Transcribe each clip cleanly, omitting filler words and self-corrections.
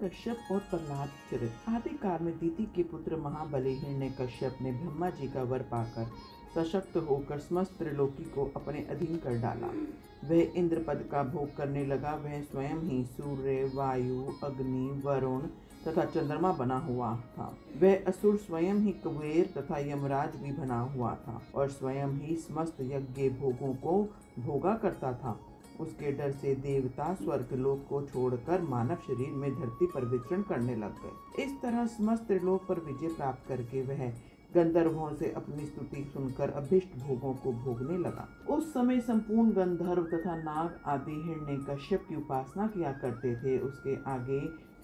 कश्यप और प्रहलाद चरित्र। आदि काल में दीति के पुत्र महाबली हिरण्यकश्यप ने ब्रह्मा जी का वर पाकर सशक्त होकर समस्त त्रिलोकी को अपने अधीन कर डाला। वह इंद्र पद का भोग करने लगा। वह स्वयं ही सूर्य, वायु, अग्नि, वरुण तथा चंद्रमा बना हुआ था। वह असुर स्वयं ही कुबेर तथा यमराज भी बना हुआ था और स्वयं ही समस्त यज्ञ भोगों को भोगा करता था। उसके डर से देवता स्वर्गलोक को छोड़कर मानव शरीर में धरती पर विचरण करने लग गए। इस तरह समस्त त्रिलोक पर विजय प्राप्त करके वह गंधर्वों से अपनी स्तुति सुनकर अभिष्ट भोगों को भोगने लगा। उस समय संपूर्ण गंधर्व तथा नाग आदि हिरण्यकश्यप की उपासना किया करते थे। उसके आगे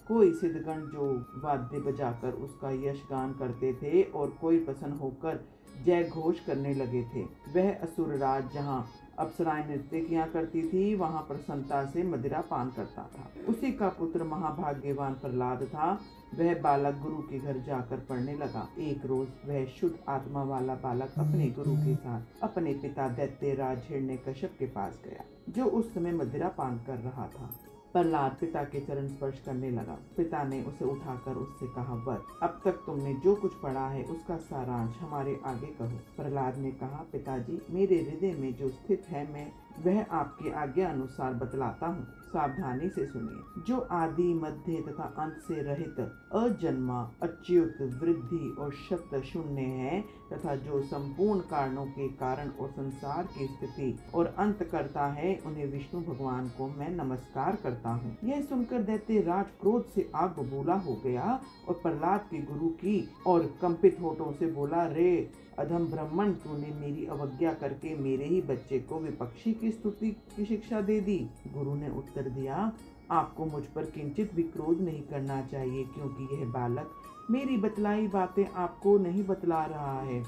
कोई सिद्धगण जो वाद्य बजाकर उसका यश गान करते थे और कोई प्रसन्न होकर जय घोष करने लगे थे। वह असुर राज जहाँ अप्सराएं नृत्य किया करती थी, वहां प्रसन्नता से मदिरा पान करता था। उसी का पुत्र महाभाग्यवान प्रहलाद था। वह बालक गुरु के घर जाकर पढ़ने लगा। एक रोज वह शुद्ध आत्मा वाला बालक अपने गुरु के साथ अपने पिता दैत्यराज हिरण्यकश्यप के पास गया, जो उस समय मदिरा पान कर रहा था। प्रहलाद पिता के चरण स्पर्श करने लगा। पिता ने उसे उठाकर उससे कहा, वर, अब तक तुमने जो कुछ पढ़ा है उसका सारांश हमारे आगे कहो। प्रहलाद ने कहा, पिताजी, मेरे हृदय में जो स्थित है मैं वह आपकी आज्ञा अनुसार बतलाता हूँ। सावधानी से सुनिए। जो आदि, मध्य तथा अंत से रहित, अजन्मा, अच्युत, वृद्धि और शब्द शून्य है तथा जो संपूर्ण कारणों के कारण और संसार की स्थिति और अंत करता है, उन्हें विष्णु भगवान को मैं नमस्कार करता हूँ। यह सुनकर दैत्यराज क्रोध से आग बबूला हो गया और प्रहलाद के गुरु की और कंपित होठों से बोला, रे अधम ब्राह्मण, तूने मेरी अवज्ञा करके मेरे ही बच्चे को विपक्षी की स्तुति की शिक्षा दे दी। गुरु ने उत्तर दिया, आपको मुझ पर किंचित भी क्रोध नहीं करना चाहिए, क्योंकि यह बालक मेरी बतलाई बातें आपको नहीं बतला रहा है।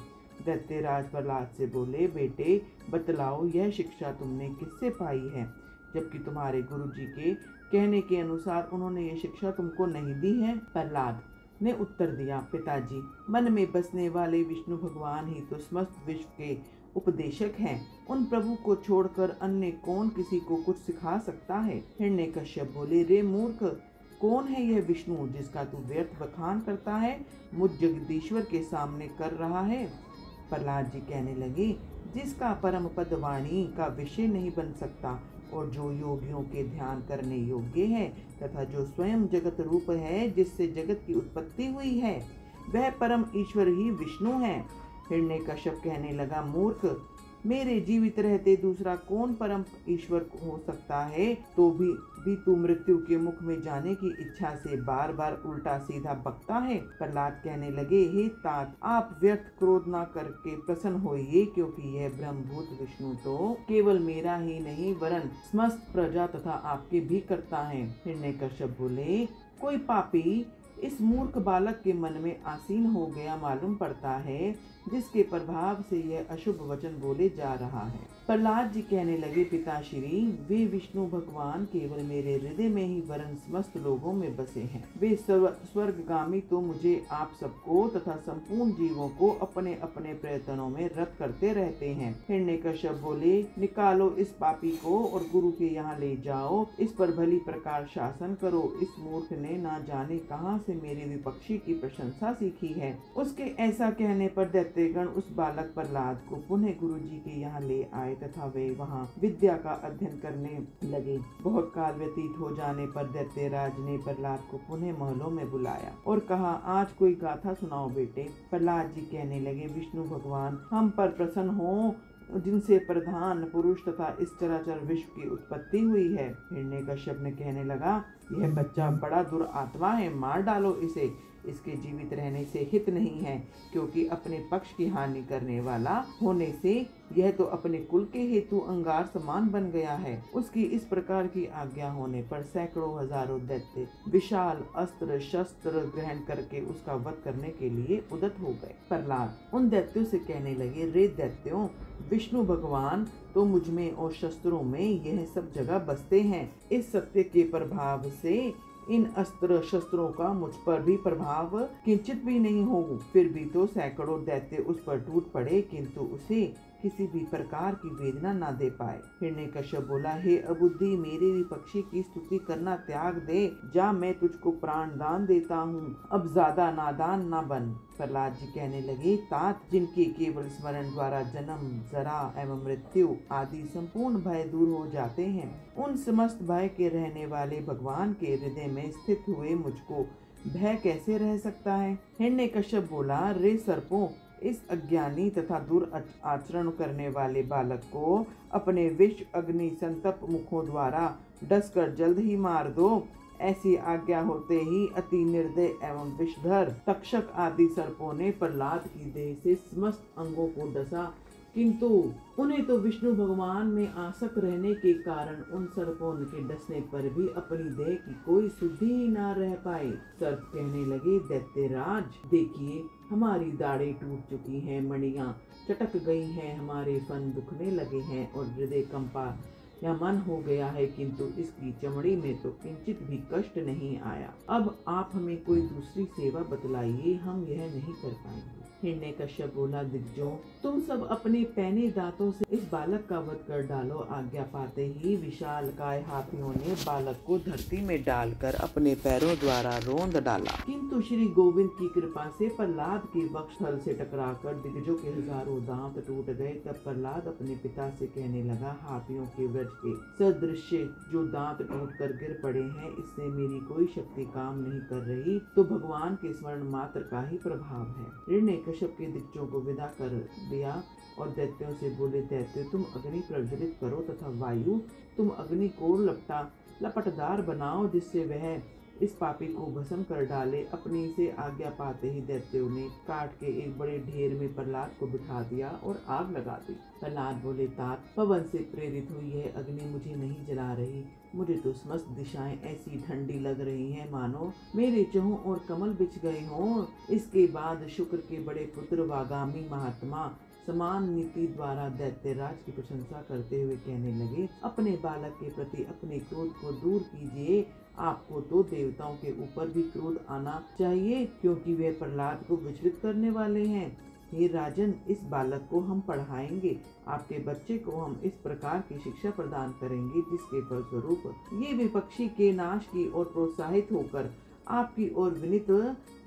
दैत्यराज प्रहलाद से बोले, बेटे बतलाओ, यह शिक्षा तुमने किससे पाई है, जबकि तुम्हारे गुरु जी के कहने के अनुसार उन्होंने ये शिक्षा तुमको नहीं दी है। प्रहलाद ने उत्तर दिया, पिताजी, मन में बसने वाले विष्णु भगवान ही तो समस्त विश्व के उपदेशक हैं। उन प्रभु को छोड़कर अन्य कौन किसी को कुछ सिखा सकता है। हिरण्यकश्यप बोले, रे मूर्ख, कौन है यह विष्णु जिसका तू व्यर्थ बखान करता है, मुझ जगदीश्वर के सामने कर रहा है। प्रहलाद जी कहने लगे, जिसका परम पद वाणी का विषय नहीं बन सकता और जो योगियों के ध्यान करने योग्य है तथा जो स्वयं जगत रूप है, जिससे जगत की उत्पत्ति हुई है, वह परम ईश्वर ही विष्णु है। हिरण्यकश्यप कहने लगा, मूर्ख, मेरे जीवित रहते दूसरा कौन परम ईश्वर हो सकता है, तो भी तू मृत्यु के मुख में जाने की इच्छा से बार बार उल्टा सीधा बकता है। प्रहलाद कहने लगे, हे तात, आप व्यर्थ क्रोध न करके प्रसन्न होइए, क्योंकि यह ब्रह्मभूत विष्णु तो केवल मेरा ही नहीं वरन समस्त प्रजा तथा आपके भी करता है। हिरण्यकश्यप बोले, कोई पापी इस मूर्ख बालक के मन में आसीन हो गया मालूम पड़ता है, जिसके प्रभाव से यह अशुभ वचन बोले जा रहा है। प्रहलाद जी कहने लगे, पिताश्री, वे विष्णु भगवान केवल मेरे हृदय में ही वरन समस्त लोगों में बसे हैं। वे स्वर्गगामी तो मुझे, आप सबको तथा संपूर्ण जीवों को अपने अपने प्रयत्नों में रत करते रहते हैं। हिरण्यकश्यप बोले, निकालो इस पापी को और गुरु के यहाँ ले जाओ, इस पर भली प्रकार शासन करो। इस मूर्ख ने ना जाने कहाँ से मेरे विपक्षी की प्रशंसा सीखी है। उसके ऐसा कहने पर दैत्यगण उस बालक प्रहलाद को पुनः गुरु जी के यहाँ ले आए तथा वे वहाँ विद्या का अध्ययन करने लगे। बहुत काल व्यतीत हो जाने पर दैत्यराज ने प्रहलाद को पुनः महलों में बुलाया और कहा, आज कोई गाथा सुनाओ बेटे। प्रहलाद जी कहने लगे, विष्णु भगवान हम पर प्रसन्न हो, जिनसे प्रधान पुरुष तथा इस चराचर विश्व की उत्पत्ति हुई है। हिरण्यकश्यप ने कहने लगा, यह बच्चा बड़ा दुरात्मा है, मार डालो इसे। इसके जीवित रहने से हित नहीं है, क्योंकि अपने पक्ष की हानि करने वाला होने से यह तो अपने कुल के हेतु अंगार समान बन गया है। उसकी इस प्रकार की आज्ञा होने पर सैकड़ों हजारों दैत्य विशाल अस्त्र शस्त्र ग्रहण करके उसका वध करने के लिए उद्यत हो गए। प्रहलाद उन दैत्यों से कहने लगे, रे दैत्यों, विष्णु भगवान तो मुझ में और शस्त्रों में यह सब जगह बसते हैं। इस सत्य के प्रभाव से इन अस्त्र शस्त्रों का मुझ पर भी प्रभाव किंचित भी नहीं हो। फिर भी तो सैकड़ों दैत्य उस पर टूट पड़े, किंतु उसे किसी भी प्रकार की वेदना न दे पाए। हिरण्यकश्यप बोला, हे अबुद्धि, मेरे विपक्षी की स्तुति करना त्याग दे। जा, मैं तुझको प्राण दान देता हूँ, अब ज्यादा नादान न बन। प्रहलाद जी कहने लगे, तात, जिनके केवल स्मरण द्वारा जन्म, जरा एवं मृत्यु आदि संपूर्ण भय दूर हो जाते हैं, उन समस्त भय के रहने वाले भगवान के हृदय में स्थित हुए मुझको भय कैसे रह सकता है। हिरण्यकश्यप बोला, रे सर्पों, इस अज्ञानी तथा दूर आचरण करने वाले बालक को अपने विष अग्नि संतप्त मुखों द्वारा डसकर जल्द ही मार दो। ऐसी आज्ञा होते ही अति निर्दय एवं विषधर तक्षक आदि सर्पों ने प्रहलाद की देह से समस्त अंगों को डसा, किंतु उन्हें तो विष्णु भगवान में आसक्त रहने के कारण उन सर्पों के डसने पर भी अपनी देह की कोई शुद्धि ही न रह पाई। सर्प कहने लगे, दैत्यराज, देखिए, हमारी दाढ़ें टूट चुकी हैं, मणियां चटक गई हैं, हमारे फन दुखने लगे हैं और हृदय कंपा या मन हो गया है, किंतु इसकी चमड़ी में तो किंचित भी कष्ट नहीं आया। अब आप हमें कोई दूसरी सेवा बतलाइए, हम यह नहीं कर पाएंगे। हिरण्यकश्यप बोला, दिग्गजों, तुम सब अपने पैने दांतों से इस बालक का वध कर डालो। आज्ञा पाते ही विशाल काय हाथियों ने बालक को धरती में डालकर अपने पैरों द्वारा रोंद डाला, किंतु श्री गोविंद की कृपा से प्रहलाद के वक्षस्थल से टकराकर दिग्गजों के हजारों दांत टूट गए। तब प्रहलाद अपने पिता से कहने लगा, हाथियों के व्रज के सदृश जो दांत टूट कर गिर पड़े हैं, इससे मेरी कोई शक्ति काम नहीं कर रही, तो भगवान के स्मरण मात्र का ही प्रभाव है। हिरण्यकश्यप के दिग्गजों को विदा कर दिया और दैत्यों से बोले, दैत्य, तुम अग्नि प्रज्वलित करो तथा वायु, तुम अग्नि को लपटदार बनाओ, जिससे वह इस पापी को भस्म कर डाले। अपनी से आज्ञा पाते ही दैत्यों ने काट के एक बड़े ढेर में प्रहलाद को बिठा दिया और आग लगा दी। प्रहलाद बोले, तात, पवन से प्रेरित हुई यह अग्नि मुझे नहीं जला रही, मुझे तो समस्त दिशाएं ऐसी ठंडी लग रही हैं मानो मेरे चहों और कमल बिछ गए हों। इसके बाद शुक्र के बड़े पुत्र वागामी महात्मा समान नीति द्वारा दैत्यराज की प्रशंसा करते हुए कहने लगे, अपने बालक के प्रति अपने क्रोध को दूर कीजिए। आपको तो देवताओं के ऊपर भी क्रोध आना चाहिए, क्योंकि वे प्रहलाद को विचलित करने वाले हैं। हे राजन, इस बालक को हम पढ़ाएंगे, आपके बच्चे को हम इस प्रकार की शिक्षा प्रदान करेंगे, जिसके फलस्वरूप ये विपक्षी के नाश की ओर प्रोत्साहित होकर आपकी ओर विनीत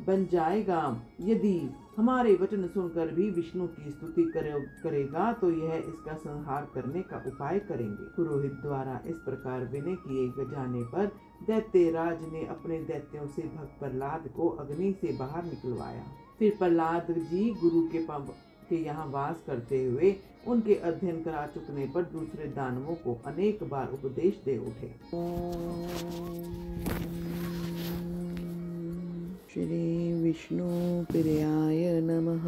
बन जाएगा। यदि हमारे वचन सुनकर भी विष्णु की स्तुति करेगा, तो यह इसका संहार करने का उपाय करेंगे। पुरोहित द्वारा इस प्रकार विनय किए जाने पर दैत्यराज ने अपने दैत्यों से भक्त प्रहलाद को अग्नि से बाहर निकलवाया। फिर प्रहलाद जी गुरु के यहाँ वास करते हुए उनके अध्ययन करा चुकने पर दूसरे दानवों को अनेक बार उपदेश दे उठे। श्री विष्णु प्रियाय नमः।